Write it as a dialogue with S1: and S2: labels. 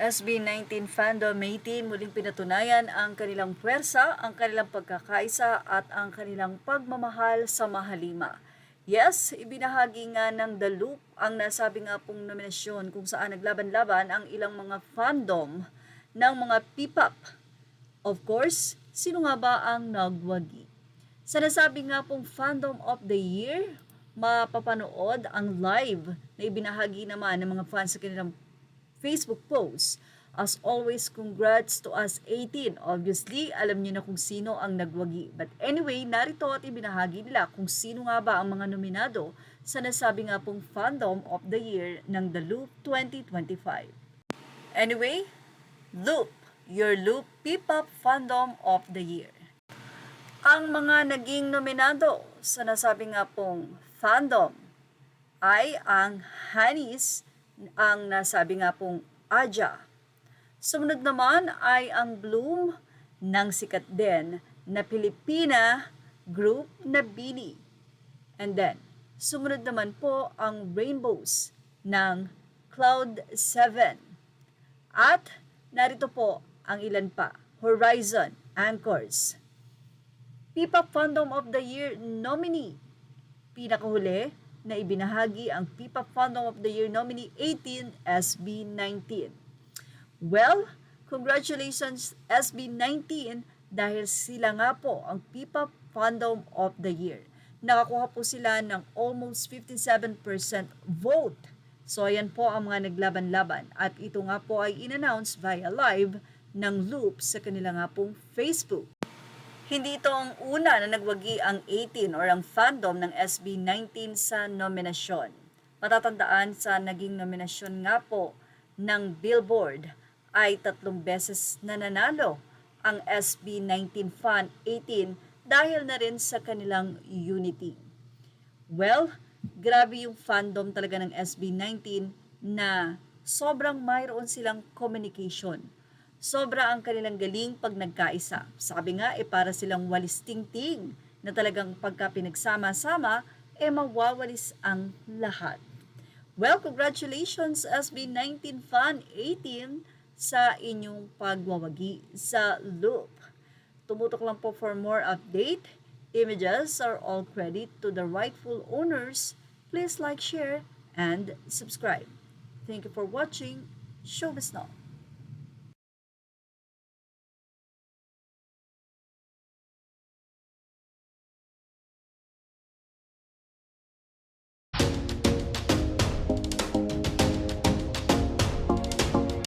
S1: SB19 fandom 18 muling pinatunayan ang kanilang puwersa, ang kanilang pagkakaisa at ang kanilang pagmamahal sa mahalima. Yes, ibinahagi nga ng The Loop ang nasabi nga pong nominasyon kung saan naglaban-laban ang ilang mga fandom ng mga P-pop. Of course, sino nga ba ang nagwagi? Sa nasabi nga pong Fandom of the Year, mapapanood ang live na ibinahagi naman ng mga fans sa kanilang Facebook post. As always, congrats to us 18. Obviously, alam niyo na kung sino ang nagwagi. But anyway, narito at ibinahagi nila kung sino nga ba ang mga nominado sa nasabi nga pong Fandom of the Year ng The Loop 2025. Anyway, Loop, your Loop P-pop Fandom of the Year. Ang mga naging nominado sa nasabi nga pong fandom ay ang Hanis, ang nasabi nga pong Aja. Sumunod naman ay ang Bloom ng sikat din na Pilipina group na Bini. And then, sumunod naman po ang Rainbows ng Cloud7. At narito po ang ilan pa, Horizon, Anchors. P-pop Fandom of the Year nominee. Pinakahuli na ibinahagi ang P-pop Fandom of the Year nominee 18 SB19. Well, congratulations SB19 dahil sila nga po ang P-pop Fandom of the Year. Nakakuha po sila ng almost 57% vote. So ayan po ang mga naglaban-laban at ito nga po ay in-announce via live ng Loop sa kanila nga pong Facebook. Hindi ito ang una na nagwagi ang 18 or ang fandom ng SB19 sa nominasyon. Matatandaan sa naging nominasyon nga po ng Billboard ay 3 beses na nanalo ang SB19 Fan 18 dahil na rin sa kanilang unity. Well, grabe yung fandom talaga ng SB19 na sobrang mayroon silang communication. Sobra ang kanilang galing pag nagkaisa. Sabi nga, para silang walis ting-ting na talagang pagka pinagsama-sama, mawawalis ang lahat. Well, congratulations SB19 Fan 18 sa inyong pagwawagi sa Loop. Tumutok lang po for more update. Images are all credit to the rightful owners. Please like, share, and subscribe. Thank you for watching. Showbiz Now.